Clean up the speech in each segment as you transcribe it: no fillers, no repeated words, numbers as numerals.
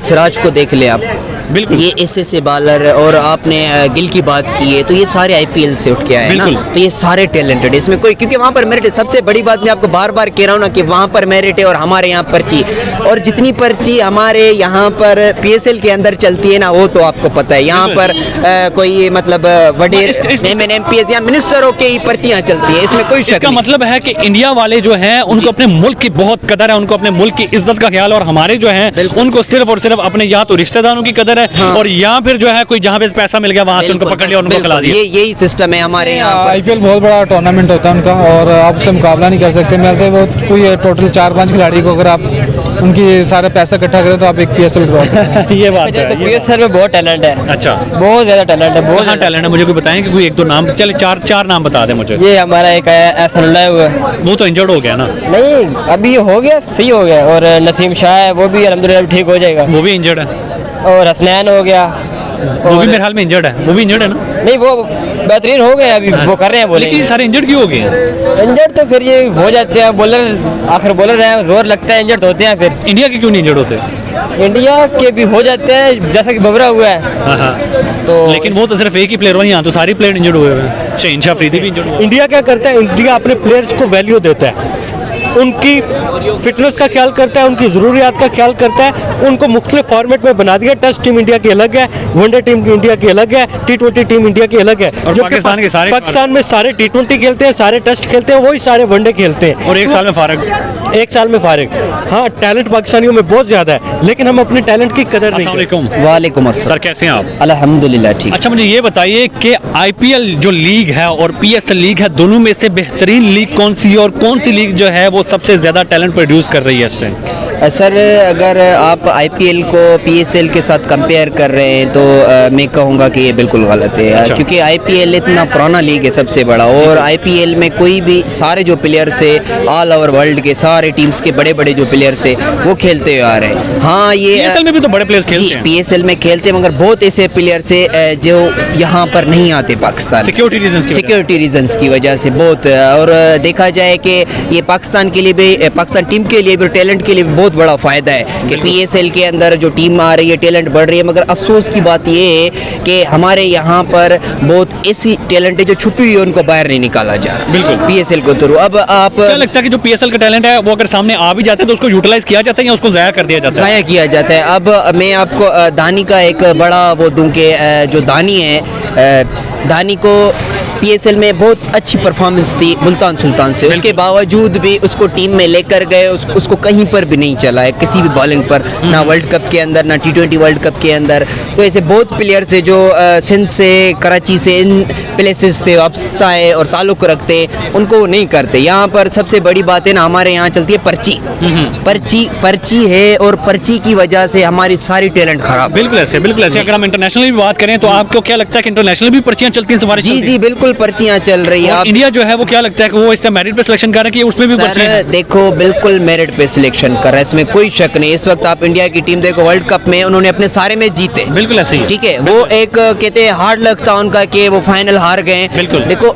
सिराज को देख ले आप, बिल्कुल ये ऐसे बॉलर, और आपने गिल की बात की है, तो ये सारे आईपीएल से उठ के आए हैं ना, तो ये सारे टैलेंटेड, इसमें कोई, क्योंकि वहाँ पर मेरिट है। सबसे बड़ी बात मैं आपको बार बार कह रहा हूँ ना कि वहाँ पर मेरिट है और हमारे यहाँ पर्ची, और जितनी पर्ची हमारे यहाँ पर पीएसएल के अंदर चलती है ना, वो तो आपको पता है। यहाँ पर कोई मतलब वडेर एमपीएस या मिनिस्टरों की ही पर्चियाँ चलती है, इसमें कोई शक इसका नहीं। मतलब है कि इंडिया वाले जो हैं उनको अपने मुल्क की बहुत कदर है, उनको अपने मुल्क की इज्जत का ख्याल है, और हमारे जो हैं उनको सिर्फ और सिर्फ अपने या तो रिश्तेदारों की कदर है, हाँ। और या फिर जो है कोई जहाँ पे पैसा मिल गया वहाँ से उनको पकड़ लिया और उनको खिला दिया। यही सिस्टम है हमारे यहाँ पर। आईपीएल बहुत बड़ा टूर्नामेंट होता है उनका, और आप उससे मुकाबला नहीं कर सकते। मेरे से वो कोई टोटल 4-5 खिलाड़ी को अगर आप उनकी सारा पैसा इकट्ठा करें तो आप एक पीएसएल करवा सकते हैं। ये बात है। पीएसएल में बहुत टैलेंट है, अच्छा, बहुत ज़्यादा टैलेंट है, बहुत बहुत टैलेंट है। मुझे कोई बताएं कि कोई एक दो नाम, चले चार नाम बता दें मुझे। ये हमारा एक एहसानुल्लाह हुआ, वो तो इंजर्ड हो गया ना? नहीं अभी हो गया, सही हो गया। और नसीम शाह है, वो भी अल्हम्दुलिल्लाह ठीक हो जाएगा। वो भी इंजर्ड है। और हसनैन हो गया, वो भी मेरे ख्याल में इंजर्ड है। वो भी इंजर्ड है ना? नहीं वो बेहतरीन हो गए, अभी वो कर रहे हैं बोले। लेकिन ये सारे इंजर्ड क्यों हो गए हैं? इंजर्ड तो फिर ये हो जाते हैं, बॉलर आखिर बॉलर है, जोर लगता है, इंजर्ड होते हैं। फिर इंडिया के क्यों नहीं इंजर्ड होते? इंडिया के भी हो जाते हैं, जैसा कि बुमराह हुआ है। हाँ। तो लेकिन वो तो सिर्फ एक ही प्लेयर हुआ, यहाँ तो सारे प्लेयर इंजर्ड हुए हैं। शहीन शाह अफरीदी भी इंजर्ड हुआ। इंडिया क्या करता है, इंडिया अपने प्लेयर्स को वैल्यू देता है, उनकी फिटनेस का ख्याल करता है, उनकी ज़रूरियात का ख्याल करता है, उनको मुख्तलिफ फॉर्मेट में बना दिया। टेस्ट टीम इंडिया की अलग है, वनडे टीम इंडिया की अलग है, T20 टीम इंडिया की अलग है। और जो पाकिस्तान के सारे पाकिस्तान में सारे T20 खेलते हैं, सारे टेस्ट खेलते हैं, वही सारे वनडे खेलते हैं। और एक साल में फारग। एक साल में फारिग। हाँ, टैलेंट पाकिस्तानियों में बहुत ज़्यादा है, लेकिन हम अपने टैलेंट की कदर नहीं करते। अस्सलाम वालेकुम। वालेकुम अस्सलाम। सर कैसे हैं आप? अल्हम्दुलिल्लाह ठीक। अच्छा, मुझे ये बताइए कि आईपीएल जो लीग है और पीएसएल लीग है, दोनों में से बेहतरीन लीग कौन सी है, और कौन सी लीग जो है वो सबसे ज़्यादा टैलेंट प्रोड्यूस कर रही है इस टाइम? सर अगर आप आईपीएल को पीएसएल के साथ कंपेयर कर रहे हैं तो मैं कहूँगा कि ये बिल्कुल गलत है। अच्छा। क्योंकि आईपीएल इतना पुराना लीग है सबसे बड़ा, और आईपीएल में कोई भी सारे जो प्लेयर्स है ऑल ओवर वर्ल्ड के सारे टीम्स के बड़े बड़े जो प्लेयर्स है वो खेलते हुए आ रहे हैं। हाँ, ये पीएसएल में भी तो बड़े प्लेयर्स खेलते हैं। पीएसएल में खेलते हैं, मगर बहुत ऐसे प्लेयर्स है जो यहाँ पर नहीं आते पाकिस्तान, सिक्योरिटी रीजंस की वजह से बहुत। और देखा जाए कि ये पाकिस्तान के लिए भी, पाकिस्तान टीम के लिए भी, टैलेंट के लिए भी बहुत बड़ा फ़ायदा है कि पीएसएल के अंदर जो टीम आ रही है, टैलेंट बढ़ रही है। मगर अफसोस की बात ये है कि हमारे यहाँ पर बहुत ऐसी टैलेंट है जो छुपी हुई है, उनको बाहर नहीं निकाला जा रहा बिल्कुल पीएसएल को थ्रू। अब आप क्या लगता है कि जो पीएसएल का टैलेंट है वो अगर सामने आ भी जाता है तो उसको यूटिलाइज किया जाता है या उसको ज़ाया कर दिया जाता है? ज़ाया किया जाता है। अब मैं आपको दानी का एक बड़ा वो दूं कि जो दानी है, दानी को पीएसएल में बहुत अच्छी परफॉर्मेंस थी मुल्तान सुल्तान से, उसके बावजूद भी उसको टीम में लेकर गए, उसको कहीं पर भी नहीं चला है किसी भी बॉलिंग पर, ना वर्ल्ड कप के अंदर, ना T20 वर्ल्ड कप के अंदर। तो ऐसे बहुत प्लेयर्स है जो सिंध से, कराची से, इन प्लेसेस से वापसता है और ताल्लुक़ रखते हैं, उनको नहीं करते। यहाँ पर सबसे बड़ी बात है ना, हमारे यहाँ चलती है पर्ची है, और पर्ची की वजह से हमारी सारी टैलेंट खराब। बिल्कुल ऐसे, बिल्कुल ऐसे। अगर हम इंटरनेशनल भी बात करें तो आपको क्या लगता है कि इंटरनेशनल भी पर्चियां चलती हैं, सिफारिश? जी बिल्कुल पर्चियां चल रही है। और इंडिया जो है वो क्या लगता है कि वो इस मेरिट पे सिलेक्शन कर रहा है कि उसमें भी पर्चियां हैं? देखो बिल्कुल मेरिट पे सिलेक्शन कर रहा है, इसमें कोई शक नहीं। इस वक्त आप इंडिया की टीम देखो, वर्ल्ड कप में उन्होंने अपने सारे मैच जीते, बिल्कुल ऐसे ही। ठीक है। वो एक कहते हैं हार्ड लक था उनका कि वो फाइनल हार गए। बिल्कुल। देखो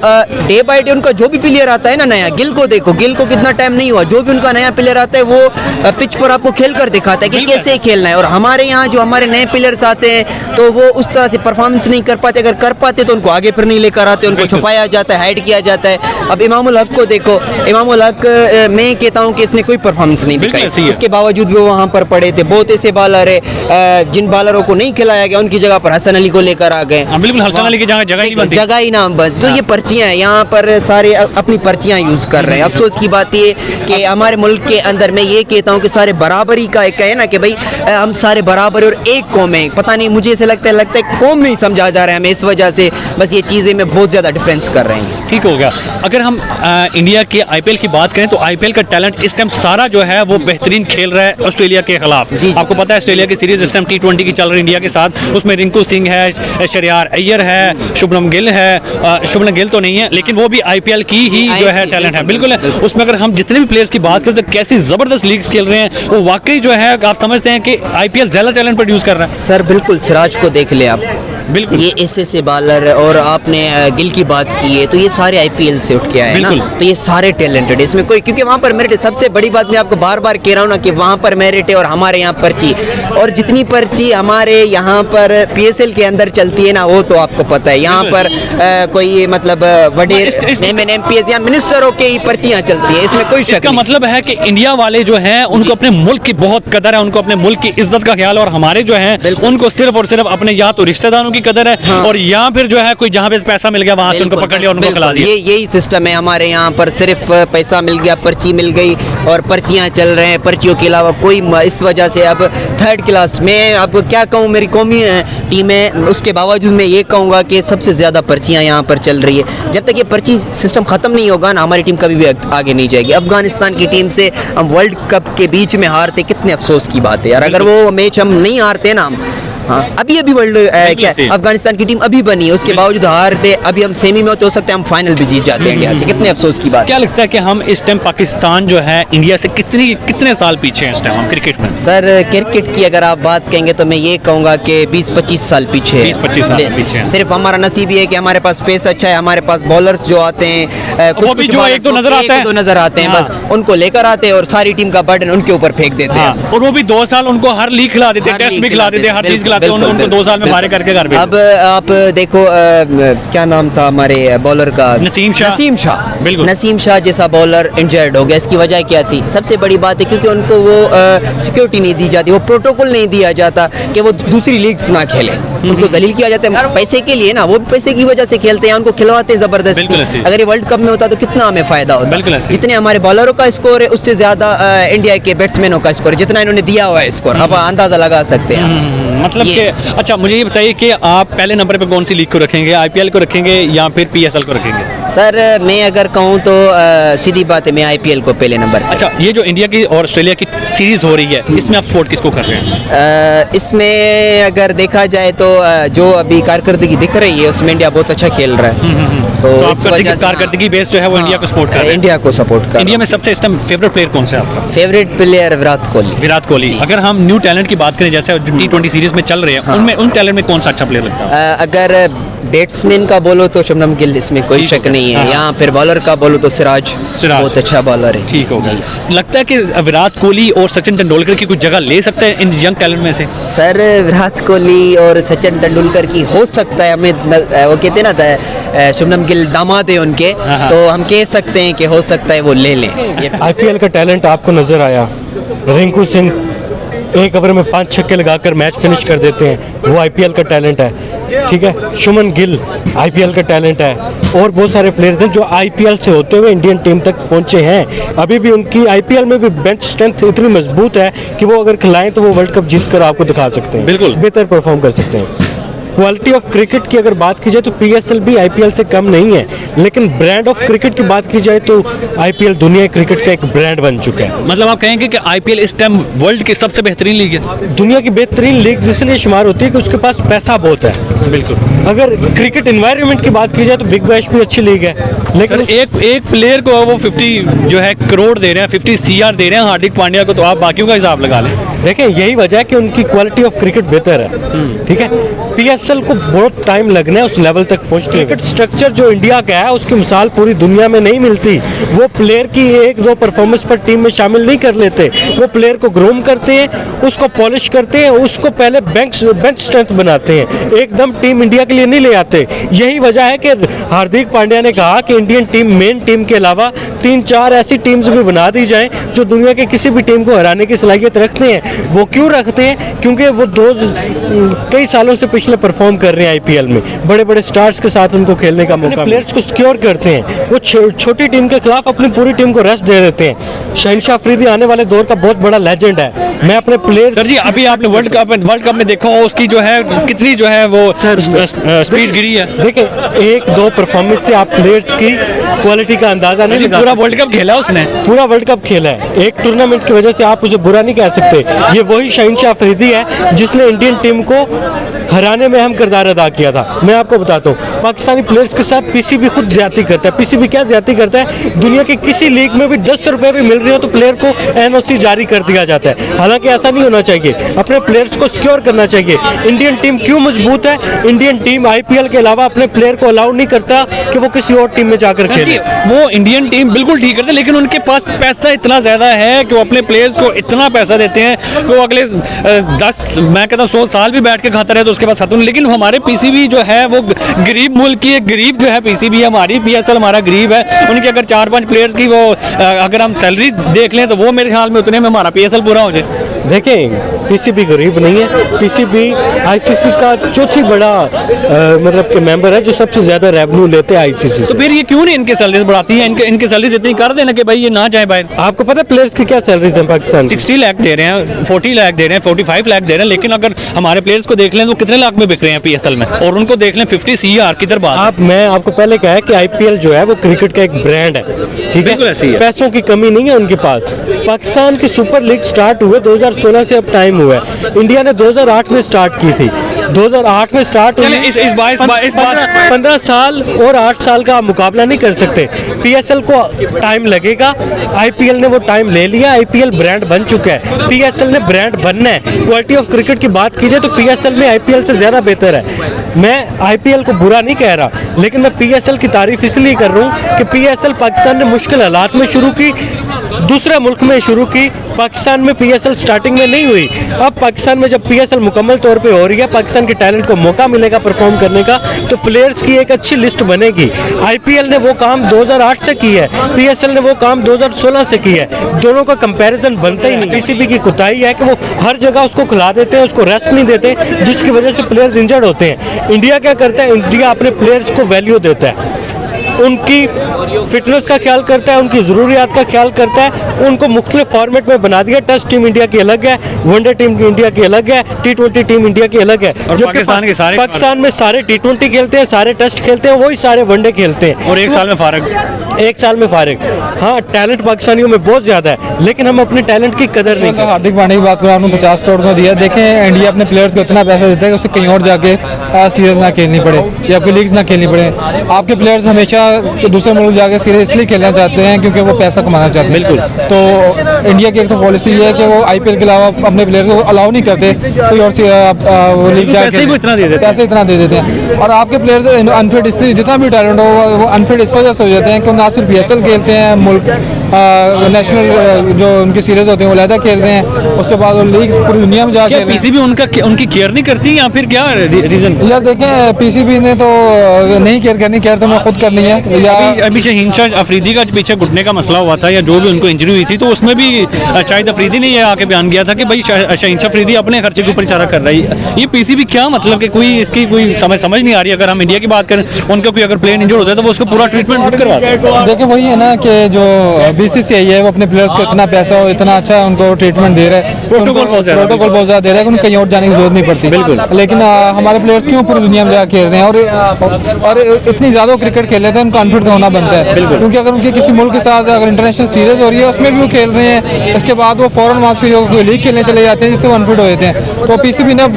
डे बाय डे उनका जो भी प्लेयर आता है ना नया, गिल को देखो, गिल को कितना टाइम नहीं हुआ, जो भी उनका नया प्लेयर आता है वो पिच पर आपको खेल कर दिखाता है कि कैसे खेलना है। और हमारे यहाँ जो हमारे नए प्लेयर्स आते हैं तो वो उस तरह से परफॉर्मेंस नहीं कर पाते, अगर कर पाते तो उनको आगे फिर नहीं लेकर आते, उनको छुपाया जाता है, हाइड किया जाता है। अब इमामुल हक को देखो, इमामुल हक मैं कहता हूँ कि इसने कोई परफॉर्मेंस नहीं दिखाई, उसके बावजूद भी वो वहाँ पर पड़े थे। बहुत ऐसे बॉलर है जिन बॉलरों को नहीं खिलाया गया, उनकी जगह पर हसन अली को लेकर आ गए। बिल्कुल, हसन अली की जगह ही ना बस। तो ये पर्चियाँ हैं, यहाँ पर सारे अपनी पर्चियाँ यूज़ कर रहे हैं। अफसोस की बात ये कि हमारे मुल्क के अंदर मैं ये कहता हूँ कि सारे बराबरी का एक है ना कि भाई हम सारे बराबर और एक कौम है। पता नहीं, मुझे ऐसे लगता है कौम नहीं समझा जा रहा है हमें, इस वजह से बस ये चीज़ें में बहुत ज़्यादा डिफरेंस कर रहे हैं। ठीक हो गया। अगर हम इंडिया के आईपीएल की बात करें तो आईपीएल का टैलेंट इस टाइम सारा जो है वो बेहतरीन खेल रहा है ऑस्ट्रेलिया के खिलाफ। आपको पता है ऑस्ट्रेलिया की सीरीज इस टाइम T20 की चल रही है इंडिया के साथ, उसमें रिंकू सिंह है, शरियार अय्यर है, शुभमन गिल है। शुभमन गिल तो नहीं है लेकिन वो भी आईपीएल की ही जो है टैलेंट है, बिल्कुल है। उसमें अगर हम जितने भी प्लेयर्स की बात करें तो कैसी जबरदस्त लीग्स खेल रहे हैं, वो वाकई जो है आप समझते हैं कि आईपीएल ज्यादा टैलेंट प्रोड्यूस कर रहा है। सर बिल्कुल, सिराज को देख ले आप, बिल्कुल। ये ऐसे बॉलर, और आपने गिल की बात की है, तो ये सारे आईपीएल से उठ के आए हैं ना, बिल्कुल। तो ये सारे टैलेंटेड है, इसमें कोई, क्योंकि वहाँ पर मेरिट है। सबसे बड़ी बात मैं आपको बार बार कह रहा हूँ ना कि वहाँ पर मेरिट है और हमारे यहाँ पर्ची, और जितनी पर्ची हमारे यहाँ पर पीएसएल के अंदर चलती है ना, वो तो आपको पता है। यहाँ पर कोई मतलब वडेर एमपीएस या मिनिस्टरों के ही पर्चियाँ चलती है, इसमें कोई शक इसका नहीं। मतलब है कि इंडिया वाले जो हैं उनको अपने मुल्क की बहुत कदर है, उनको अपने मुल्क की इज्जत का ख्याल है, और हमारे जो हैं उनको सिर्फ और सिर्फ अपने या तो रिश्तेदारों की कदर है, हाँ। और या फिर जो है कोई जहाँ पे पैसा मिल गया वहां से उनको बिल्कुल, पकड़ लिया और उनको खिला बिल्कुल, दिया। यही सिस्टम है हमारे यहाँ पर। सिर्फ पैसा मिल गया, पर्ची मिल गई, और पर्चियाँ चल रहे हैं। पर्चियों के अलावा कोई इस वजह से अब थर्ड क्लास में, अब क्या कहूँ, मेरी कौमी टीम है, उसके बावजूद मैं ये कहूँगा कि सबसे ज़्यादा पर्चियाँ यहाँ पर चल रही है। जब तक ये पर्ची सिस्टम ख़त्म नहीं होगा ना, हमारी टीम कभी भी आगे नहीं जाएगी। अफगानिस्तान की टीम से हम वर्ल्ड कप के बीच में हारते, कितने अफसोस की बात है यार। अगर वो मैच हम नहीं हारते ना, हाँ, अभी वर्ल्ड क्या सही। अफगानिस्तान की टीम अभी बनी है, उसके बावजूद हारते, अभी हम सेमी में होते, हो सकता है हम फाइनल भी जीत जाते हैं इंडिया से। कितने अफसोस की बात क्या लगता है कि हम इस टाइम पाकिस्तान जो है इंडिया से कितने साल पीछे हैं इस टाइम हम क्रिकेट में? सर, क्रिकेट की अगर आप बात कहेंगे तो मैं ये कहूँगा कि 20-25 साल पीछे है। 20-25 साल पीछे हैं। सिर्फ हमारा नसीब ये है कि हमारे पास पेस अच्छा है, हमारे पास बॉलर्स जो आते हैं, वो भी जो bowlers एक दो नजर आते हैं। एक दो नजर आते हैं, बस उनको लेकर आते हैं और सारी टीम का बर्डन उनके ऊपर फेंक देते हैं। हाँ, और वो भी 2 साल उनको हर लीग खिला देते, हर टेस्ट लीग भी खिला देते, हर चीज खिलाते, बिल्कुल, उनको 2 साल में बिल्कुल। मारे करके घर भेज अब आप देखो क्या नाम था हमारे बॉलर का, नसीम शाह। बिल्कुल। नसीम शाह जैसा बॉलर इंजर्ड हो गया। इसकी वजह क्या थी? सबसे बड़ी बात है क्योंकि उनको वो सिक्योरिटी नहीं दी जाती, वो प्रोटोकॉल नहीं दिया जाता कि वो दूसरी लीग्स ना खेले। उनको जलील किया जाता है पैसे के लिए ना, वो पैसे की वजह से खेलते हैं, उनको खिलवाते हैं बिल्कुल जबरदस्ती। ऐसे। अगर ये वर्ल्ड कप में होता तो कितना हमें फायदा होता। बिल्कुल ऐसे। जितने हमारे बॉलरों का स्कोर है उससे ज्यादा इंडिया के बैट्समैनों का स्कोर है, जितना इन्होंने दिया हुआ है स्कोर, आप अंदाजा लगा सकते हैं। मतलब ये- कि अच्छा मुझे ये बताइए कि आप पहले नंबर पे कौन सी लीग को रखेंगे, आईपीएल को रखेंगे या फिर पीएसएल को रखेंगे? सर, मैं अगर कहूँ तो सीधी बात है, मैं आईपीएल को पहले नंबर पे। अच्छा, ये जो इंडिया की और ऑस्ट्रेलिया की सीरीज हो रही है, इसमें आप सपोर्ट किसको कर रहे हैं? इसमें अगर देखा जाए तो जो अभी कारकर्दगी दिख रही है उसमें इंडिया बहुत अच्छा खेल रहा है। तो आप इस वजह से कारकर्दगी बेस जो है वो इंडिया को सपोर्ट कर रहे हैं। इंडिया को सपोर्ट कर। इंडिया में सबसे इस टाइम फेवरेट प्लेयर कौन सा है आपका? Favourite player Virat Kohli. विराट कोहली। अगर हम न्यू टैलेंट की बात करें, जैसे जो T20 सीरीज में चल रहे हैं, उनमें उन टैलेंट में कौन सा अच्छा प्लेयर लगता है? अगर बैट्समैन का बोलो तो शुभमन गिल, इसमें कोई ठीक शक है। नहीं है। हाँ। यहाँ फिर बॉलर का बोलो तो सिराज बहुत अच्छा बॉलर है। ठीक हो गया। लगता है कि विराट कोहली और सचिन तेंदुलकर की कुछ जगह ले सकते हैं इन यंग टैलेंट में से? सर, विराट कोहली और सचिन तेंदुलकर की हो सकता है, हमें वो कहते हैं ना शुभमन गिल दामाद है उनके, हाँ। तो हम कह सकते हैं कि हो सकता है वो ले लें। आईपीएल का टैलेंट आपको नजर आया, रिंकू सिंह 1 ओवर में 5 छक्के लगाकर मैच फिनिश कर देते हैं, वो आईपीएल का टैलेंट है। ठीक है, शुभमन गिल आईपीएल का टैलेंट है, और बहुत सारे प्लेयर्स हैं जो आईपीएल से होते हुए इंडियन टीम तक पहुंचे हैं। अभी भी उनकी आईपीएल में भी बेंच स्ट्रेंथ इतनी मजबूत है कि वो अगर खिलाएं तो वो वर्ल्ड कप जीत कर आपको दिखा सकते हैं, बिल्कुल बेहतर परफॉर्म कर सकते हैं। क्वालिटी ऑफ क्रिकेट की अगर बात की जाए तो पीएसएल भी आईपीएल से कम नहीं है, लेकिन ब्रांड ऑफ क्रिकेट की बात की जाए तो आईपीएल दुनिया क्रिकेट का एक ब्रांड बन चुका है। मतलब आप कहेंगे कि आईपीएल इस टाइम वर्ल्ड की सबसे बेहतरीन लीग है? दुनिया की बेहतरीन लीग इसलिए शुमार होती है कि उसके पास पैसा बहुत है। बिल्कुल। अगर क्रिकेट एनवायरनमेंट की बात की जाए तो बिग बैश भी अच्छी लीग है, लेकिन सर, एक प्लेयर को वो 50 जो है करोड़ दे रहे हैं, 50 CR दे रहे हैं हार्दिक पांड्या को, तो आप बाकियों का हिसाब लगा लें। देखें, यही वजह है कि उनकी क्वालिटी ऑफ क्रिकेट बेहतर है। ठीक है, पीएसएल को बहुत टाइम लगना है उस लेवल तक पहुंचते हुए। क्रिकेट स्ट्रक्चर जो इंडिया का है उसकी मिसाल पूरी दुनिया में नहीं मिलती। वो प्लेयर की 1-2 परफॉर्मेंस पर टीम में शामिल नहीं कर लेते, वो प्लेयर को ग्रूम करते हैं, उसको पॉलिश करते हैं, उसको पहले बेंच स्ट्रेंथ बनाते हैं, एकदम टीम इंडिया के लिए नहीं ले आते। यही वजह है कि हार्दिक पांड्या ने कहा कि इंडियन टीम मेन टीम के अलावा 3-4 ऐसी टीम्स भी बना दी जाएं जो दुनिया के किसी भी टीम को हराने की सलाहियत रखते हैं। वो क्यों रखते हैं? क्योंकि वो कई सालों से पिछले परफॉर्म कर रहे हैं आईपीएल में, बड़े बड़े स्टार्स के साथ उनको खेलने का मौका, प्लेयर्स को सिक्योर करते हैं, वो छोटी टीम के खिलाफ अपनी पूरी टीम को रेस्ट दे देते हैं। शहनशाह अफरीदी आने वाले दौर का बहुत बड़ा लेजेंड है। मैं अपने प्लेयर सर जी, अभी आपने वर्ल्ड कप में देखा हो उसकी जो है कितनी जो है वो स्पीड गिरी है। देखिए, 1-2 परफॉर्मेंस से आप प्लेयर्स की क्वालिटी का अंदाजा नहीं लगा। पूरा वर्ल्ड कप खेला उसने, पूरा वर्ल्ड कप खेला है, एक टूर्नामेंट की वजह से आप उसे बुरा नहीं कह सकते। ये वही शहनशाह अफरीदी है जिसने इंडियन टीम को हराने में अहम किरदार अदा किया था। मैं आपको बताता हूँ, पाकिस्तानी प्लेयर्स के साथ पीसीबी खुद ज्यादती करता है। पीसीबी क्या ज्यादती करता है, दुनिया की किसी लीग में भी 10 रुपए भी मिल रहे हो तो प्लेयर को एनओसी जारी कर दिया जाता है। हालांकि ऐसा नहीं होना चाहिए, अपने प्लेयर्स को सिक्योर करना चाहिए। इंडियन टीम क्यों मजबूत है, इंडियन टीम आईपीएल के अलावा अपने प्लेयर को अलाउ नहीं करता कि वो किसी और टीम में जाकर खेले। वो इंडियन टीम बिल्कुल ठीक करते हैं, लेकिन उनके पास पैसा इतना ज्यादा है कि वो अपने प्लेयर्स को इतना पैसा देते हैं कि वो अगले 10 मैं कहता हूँ 100 साल भी बैठ के खाता रहे तो उसके बाद खत्म। लेकिन हमारे पीसीबी जो है वो गरीब मुल्क की एक गरीब जो है पीसीबी, हमारी पीएसएल हमारा गरीब है। उनकी अगर 4-5 प्लेयर्स की वो अगर हम सैलरी देख लें तो वो मेरे ख्याल में उतने में हमारा पीएसएल पूरा हो जाए। देखें, पीसीबी गरीब नहीं है, पीसीबी आईसीसी का चौथी बड़ा मतलब के मेंबर है जो सबसे ज्यादा रेवेन्यू लेते हैं आईसीसी से। तो फिर ये क्यों नहीं इनके सैलरीज बढ़ाती है, इनके सैलरीज इतनी कर देना कि भाई ये ना जाए बाहर। आपको पता है प्लेयर्स की क्या सैलरीज हैं पाकिस्तान की? 60 लाख दे रहे हैं, 40 लाख दे रहे हैं, 45 लाख दे रहे हैं, लेकिन अगर हमारे प्लेयर्स को देख लें तो कितने लाख में बिक रहे हैं पीएसएल में, और उनको देख लें 50 CR किधर बात। मैं आपको पहले कहा है कि आईपीएल जो है वो क्रिकेट का एक ब्रांड है, ठीक बिल्कुल है, ऐसी है। पैसों की कमी नहीं है उनके पास। पाकिस्तान की सुपर लीग स्टार्ट हुए 2016 से अब टाइम हुआ है। इंडिया ने 2008 में स्टार्ट की थी, 2008 में स्टार्ट हुई। इस बार 15 साल और 8 साल का आप मुकाबला नहीं कर सकते। पीएसएल को टाइम लगेगा, आईपीएल ने वो टाइम ले लिया। आईपीएल ब्रांड बन चुका है, पीएसएल ने ब्रांड बनना है। क्वालिटी ऑफ क्रिकेट की बात कीजिए तो पीएसएल में आईपीएल से ज़्यादा बेहतर है। मैं आईपीएल को बुरा नहीं कह रहा, लेकिन मैं पीएसएल की तारीफ इसलिए कर रहा हूँ कि पीएसएल पाकिस्तान ने मुश्किल हालात में शुरू की, दूसरे मुल्क में शुरू की। पाकिस्तान में पीएसएल स्टार्टिंग में नहीं हुई। अब पाकिस्तान में जब पीएसएल मुकम्मल तौर पे हो रही है, पाकिस्तान के टैलेंट को मौका मिलेगा परफॉर्म करने का, तो प्लेयर्स की एक अच्छी लिस्ट बनेगी। आईपीएल ने वो काम 2008 से की है, पीएसएल ने वो काम 2016 से की है। दोनों का कंपैरिजन बनता ही नहीं। पीसीबी की कुताही है कि वो हर जगह उसको खिला देते हैं, उसको रेस्ट नहीं देते, जिसकी वजह से प्लेयर्स इंजर्ड होते हैं। इंडिया क्या करता है, इंडिया अपने प्लेयर्स को वैल्यू देता है, उनकी फिटनेस का ख्याल करता है, उनकी ज़रूरियात का ख्याल करता है। उनको मुख्तलिफ फॉर्मेट में बना दिया। टेस्ट टीम इंडिया की अलग है, वनडे टीम इंडिया की अलग है, T20 टीम इंडिया की अलग है। और पाकिस्तान में सारे T20 खेलते हैं, सारे टेस्ट खेलते हैं, वही सारे वनडे खेलते हैं, और एक साल में फारग। हाँ, टैलेंट पाकिस्तानियों में बहुत ज़्यादा है, लेकिन हम अपने टैलेंट की कदर नहीं करते। हार्दिक पांड्या की बात करें, आपने 50 करोड़ को दिया। देखें, इंडिया अपने प्लेयर्स को इतना पैसा देता है कि उससे कहीं और जाके सीरीज ना खेलनी पड़े या कोई लीग्स ना खेलनी पड़े। आपके प्लेयर्स हमेशा दूसरे मुल्क जाके सीरीज इसलिए खेलना चाहते हैं क्योंकि वो पैसा कमाना चाहते हैं। बिल्कुल। तो इंडिया की एक तो पॉलिसी ये है कि वो आईपीएल के अलावा अपने प्लेयर्स को अलाउ नहीं करते कोई और लीग जाके, पैसे इतना दे देते हैं। और आपके प्लेयर्स अनफिट इसलिए, जितना भी टैलेंट हो वो अनफिट इस वजह से हो जाते हैं कि ना सिर्फ पीएसएल खेलते हैं, मुल्क नेशनल जो उनकी सीरीज होते हैं वो लहदा खेलते हैं, उसके बाद वो लीग्स पूरी दुनिया में जाके। पीसीबी उनकी केयर नहीं करती या फिर क्या रीजन? यार देखें, पीसीबी ने तो नहीं केयर करनी, केयर तो मैं खुद करनी है। अभी शहीन शाह अफरीदी का पीछे घुटने का मसला हुआ था या जो भी उनको इंजरी हुई थी, तो उसमें भी शाहिद अफरीदी ने ये आके बयान किया था कि भाई शहीन शाह अफरीदी अपने खर्चे के ऊपर इशारा कर रही है। ये पीसीबी क्या मतलब कि कोई इसकी कोई समझ नहीं आ रही। अगर हम इंडिया की बात करें, उनका कोई अगर प्लेयर इंजर्ड होता है तो वो उसको पूरा ट्रीटमेंट खुद करवाता है। देखिए वही है ना कि जो बीसीसीआई है वो अपने प्लेयर्स को इतना पैसा और इतना अच्छा उनको ट्रीटमेंट दे रहा है, प्रोटोकॉल बहुत ज़्यादा दे रहा है कि उन्हें कहीं और जाने की जरूरत नहीं पड़ती। बिल्कुल। लेकिन हमारे प्लेयर्स क्यों पूरी दुनिया में जाकर खेल रहे हैं और इतनी ज़्यादा क्रिकेट खेल लेते हैं, उनका अनफिट होना बनता है। क्योंकि अगर उनके किसी मुल्क के साथ अगर इंटरनेशनल सीरीज हो रही है उसमें भी वो खेल रहे हैं, इसके बाद वो फौरन वहाँ से फिर लीग खेलने चले जाते हैं, जिससे वो अनफिट हो जाते हैं। तो पीसीबी ने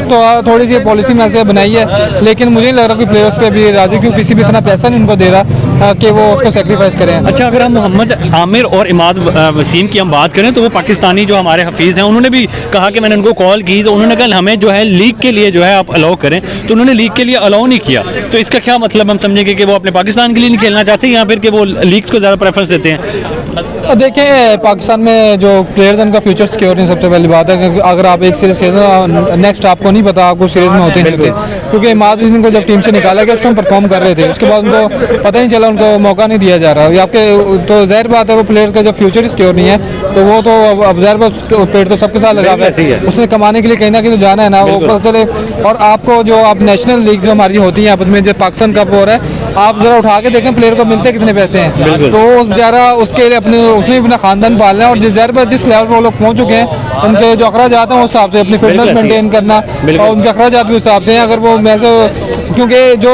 थोड़ी सी पॉलिसी में से बनाई है, लेकिन मुझे नहीं लग रहा कि प्लेयर्स पे भी राजी, क्योंकि पीसीबी इतना पैसा नहीं उनको दे रहा कि वो उसको सेक्रीफाइस करें। अच्छा, अगर हम मोहम्मद आमिर और इमाद वसीम की हम बात करें तो वो पाकिस्तानी जो हमारे हफीज़ हैं, उन्होंने भी कहा कि मैंने उनको कॉल की तो उन्होंने कहा हमें जो है लीग के लिए जो है आप अलाउ करें, तो उन्होंने लीग के लिए अलाउ नहीं किया। तो इसका क्या मतलब हम समझेंगे कि वो अपने पाकिस्तान के लिए नहीं खेलना चाहते या फिर कि वो लीग्स को ज़्यादा प्रेफरेंस देते हैं? देखें, पाकिस्तान में जो प्लेयर्स हैं उनका फ्यूचर सिक्योर नहीं, सबसे पहली बात है। अगर आप एक सीरीज खेल रहे हो, नेक्स्ट आपको नहीं पता आपको सीरीज में होते नहीं होते, क्योंकि इमाद वसीम को जब टीम से निकाला गया उस टाइम परफॉर्म कर रहे थे, उसके बाद उनको पता नहीं चला, उनको मौका नहीं दिया जा रहा। आपके तो जाहिर बात है वो प्लेयर्स का जब फ्यूचर सिक्योर नहीं है तो वो तो अब जाहिर बात पेड़ तो सबके साथ लगा है, उसने कमाने के लिए कहीं ना कहीं तो जाना है ना, वो पता चले। और आपको जो आप नेशनल लीग जो हमारी होती है आपस में, जो पाकिस्तान कप हो रहा है, आप जरा उठा के देखें प्लेयर को मिलते कितने पैसे हैं, तो जरा उसके लिए अपने उसने अपना खानदान पालना है। और जिस लेवल पर वो लोग पहुंच चुके हैं, उनके जो अखराजात हैं उस हिसाब से अपनी फिटनेस मेंटेन करना और उनके अखराजात भी उस हिसाब से हैं। अगर वो मैं क्योंकि जो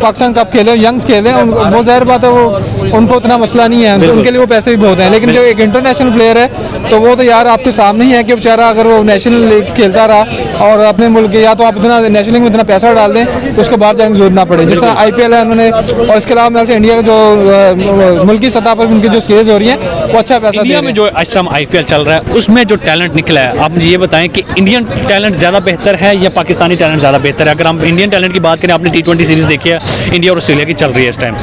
पाकिस्तान कप खेले यंग्स खेले वो जाहिर बात है वो उनको उतना मसला नहीं है, उनके लिए वो पैसे भी बहुत हैं। लेकिन जो एक इंटरनेशनल प्लेयर है तो वो तो यार आपके सामने ही है कि बेचारा अगर वो नेशनल लीग खेलता रहा और अपने मुल्क के, या तो आप इतना नेशनल लीग में इतना पैसा डाल दें तो उसको बाहर जाने की जरूरत ना पड़े। जिस तरह IPL है उन्होंने, और इसके अलावा मेरे से इंडिया का जो मुल्की सतह पर उनकी जो सीरीज हो रही है वो अच्छा पैसा दे इंडिया रहे में हैं। जो इस टाइम IPL चल रहा है उसमें जो टैलेंट निकला है, आप मुझे ये बताएं कि इंडियन टैलेंट ज़्यादा बेहतर है या पाकिस्तानी टैलेंट ज़्यादा बेहतर है? अगर हम इंडियन टैलेंट की बात करें, आपने T20 सीरीज़ देखी है इंडिया और ऑस्ट्रेलिया की चल रही है इस टाइम,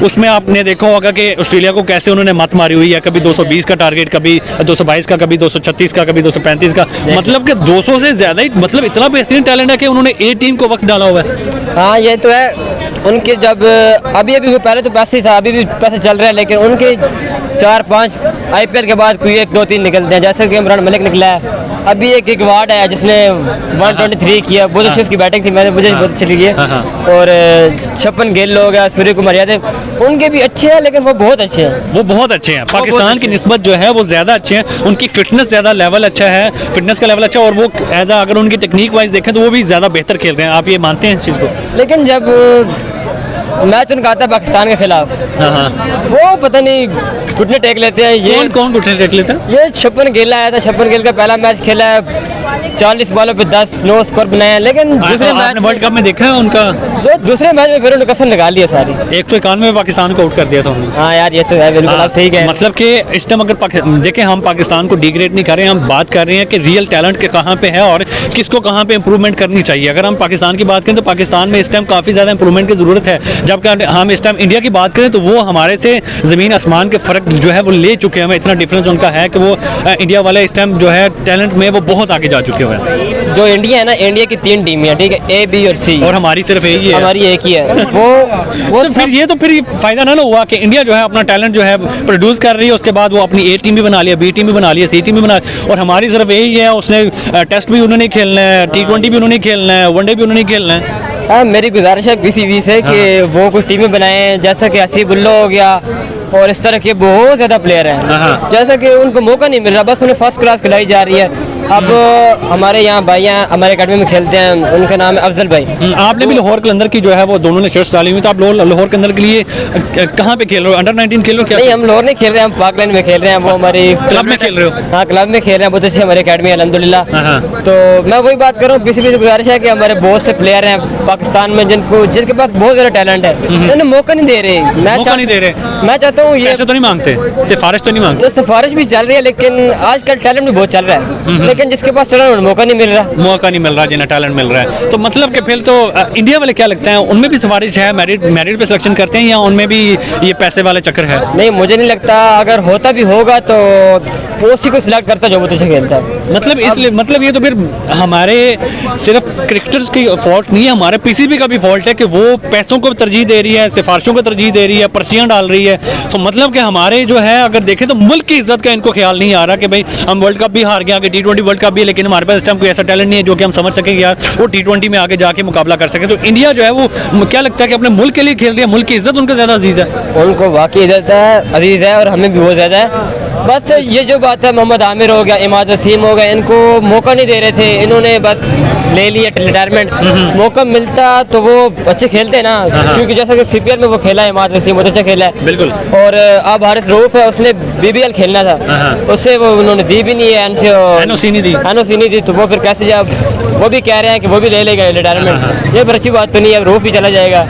उसमें आपने देखा होगा कि ऑस्ट्रेलिया को कैसे उन्होंने मत मारी हुई है, कभी 220 का टारगेट, कभी 222 का, कभी 236 का, कभी 235 का, मतलब कि 200 से ज़्यादा ही, मतलब इतना बेहतरीन टैलेंट है कि उन्होंने A टीम को वक्त डाला हुआ है। हाँ ये तो है उनके, जब अभी वो पहले तो पैसे ही था, अभी भी पैसे चल रहा है, लेकिन उनके 4-5 IPL के बाद कोई 1-2-3 निकलते हैं, जैसे कि इमरान मलिक निकला है, अभी एक वार्ड है जिसने 123 किया, बहुत अच्छी उसकी बैटिंग थी, मुझे बहुत अच्छी लगी है। और 56 गिल लोग हैं, सूर्य कुमार यादव, उनके भी अच्छे हैं लेकिन वो बहुत अच्छे हैं, वो बहुत अच्छे हैं, पाकिस्तान की निस्बत जो है वो ज़्यादा अच्छे हैं, उनकी फिटनेस ज़्यादा लेवल अच्छा है, फिटनेस का लेवल अच्छा है, और वो एज अगर उनकी टेक्निक वाइज देखें तो वो भी ज़्यादा बेहतर खेल रहे हैं। आप ये मानते हैं इस चीज़ को? लेकिन जब मैच उनका आता है पाकिस्तान के खिलाफ, वो पता नहीं घुटने टेक लेते हैं। ये कौन घुटने टेक लेता है? ये 56 गिल आया था, 56 गिल का पहला मैच खेला है, 40 बॉलों पे 10 नो स्कोर बनाया, लेकिन दूसरे मैच वर्ल्ड कप में देखा है उनका, जो दूसरे मैच में फिर उन्होंने कसम निकाली है सारी। 191 में पाकिस्तान को आउट कर दिया था उन्होंने। हाँ यार ये तो है, बिल्कुल आप सही कह रहे हैं। मतलब कि इस टाइम अगर देखें, हम पाकिस्तान को डिग्रेड नहीं कर रहे हैं, हम बात कर रहे हैं कि रियल टैलेंट के कहाँ पे है और किसको कहाँ पे इंप्रूवमेंट करनी चाहिए। अगर हम पाकिस्तान की बात करें तो पाकिस्तान में इस टाइम काफ़ी ज़्यादा इंप्रूवमेंट की ज़रूरत है, जबकि हम इस टाइम इंडिया की बात करें तो वो हमारे से ज़मीन आसमान के फ़र्क जो है वो ले चुके हैं। हमें इतना डिफरेंस उनका है कि वो इंडिया वाले इस टाइम जो है टैलेंट में वो बहुत आगे जा चुके हुए हैं। जो इंडिया है ना, इंडिया की 3 टीमें हैं, ठीक है, A B और C, और हमारी सिर्फ यही है, हमारी एक ही है। वो तो फिर फायदा ना हुआ कि इंडिया जो है अपना टैलेंट जो है प्रोड्यूस कर रही है, उसके बाद वो अपनी A टीम भी बना लिया, B टीम भी बना लिया, C टीम भी बना, और हमारी सिर्फ यही है, उसने टेस्ट भी उन्होंने खेलना है, T20 भी उन्होंने खेलना है, वनडे भी उन्होंने खेलना है। हाँ, मेरी गुजारिश है PCB से कि वो कुछ टीमें बनाएं, जैसा कि हसीब उल्लो हो गया, और इस तरह के बहुत ज़्यादा प्लेयर हैं, जैसा कि उनको मौका नहीं मिल रहा, बस उन्हें फर्स्ट क्लास खिलाई जा रही है। अब हमारे यहाँ भाई हैं, हमारे अकेडमी में खेलते हैं, उनका नाम है अफजल भाई। आपने भी लाहौर के अंदर की जो है वो दोनों ने शर्ट्स डाली हुई, तो आप लाहौर के अंदर के लिए कहाँ पे खेल रहे हो? अंडर 19 खेल रहे हो क्या? नहीं, हम लाहौर नहीं खेल रहे हैं, हम पाकलैंड में खेल रहे हैं। वो हमारी क्लब में खेल रहे हो? हाँ, क्लब में खेल रहे हैं, बहुत अच्छी हमारी अकेडमी है अल्हम्दुलिल्लाह। तो मैं वही बात कर रहा हूँ, PCB से गुजारिश है कि हमारे बहुत से प्लेयर हैं पाकिस्तान में जिनके पास बहुत ज़्यादा टैलेंट है, उन्हें मौका नहीं दे रहे। मैं चाहता हूँ ये, पैसे तो नहीं मांगते, सिफारिश तो नहीं मांगते? तो सिफारिश भी चल रही है, लेकिन आजकल टैलेंट भी बहुत चल रहा है, लेकिन जिसके पास टैलेंट मौका नहीं मिल रहा, जिन्हें टैलेंट मिल रहा है। तो मतलब कि फिर तो इंडिया वाले क्या लगता है, उनमें भी सिफारिश है, मेरिट पे सिलेक्शन करते हैं, या उनमें भी ये पैसे वाले चक्कर है? नहीं, मुझे नहीं लगता, अगर होता भी होगा तो वो उसी को सिलेक्ट करता है जो बहुत अच्छा खेलता है। मतलब इसलिए, मतलब ये तो फिर हमारे सिर्फ क्रिकेटर्स की फॉल्ट नहीं है, हमारे PCB का भी फॉल्ट है कि वो पैसों को तरजीह दे रही है, सिफारिशों को तरजीह दे रही है, पर्चियाँ डाल रही है। तो मतलब कि हमारे जो है, अगर देखें तो मुल्क की इज्जत का इनको ख्याल नहीं आ रहा कि भाई हम वर्ल्ड कप भी हार गए, आगे T20 वर्ल्ड कप भी है, लेकिन हमारे पास इस टाइम कोई ऐसा टैलेंट नहीं है जो कि हम समझ सकें यार वो T20 में आगे जाके मुकाबला कर सकें। तो इंडिया जो है वो क्या लगता है कि अपने मुल्क के लिए खेल रही है, मुल्क की इज्जत उनका ज़्यादा अजीज़ है? उनको वाकई इज्जत है, अजीज़ है, और हमें भी बहुत ज़्यादा है। बस ये जो बात है, मोहम्मद आमिर हो गया, इमाद वसीम हो गया, इनको मौका नहीं दे रहे थे, इन्होंने बस ले लिया रिटायरमेंट। मौका मिलता तो वो अच्छे खेलते ना, क्योंकि जैसा कि CPL में वो खेला है, इमाद वसीम बहुत अच्छा खेला है, बिल्कुल। और अब हारिस रऊफ है, उसने BBL खेलना था, उससे वो उन्होंने दी भी नहीं है, NOC नहीं दी, तो वो फिर कैसे, जब वो भी कह रहे हैं कि वो भी ले लेगा रिटायरमेंट, ये फिर अच्छी बात तो नहीं है, रऊफ भी चला जाएगा।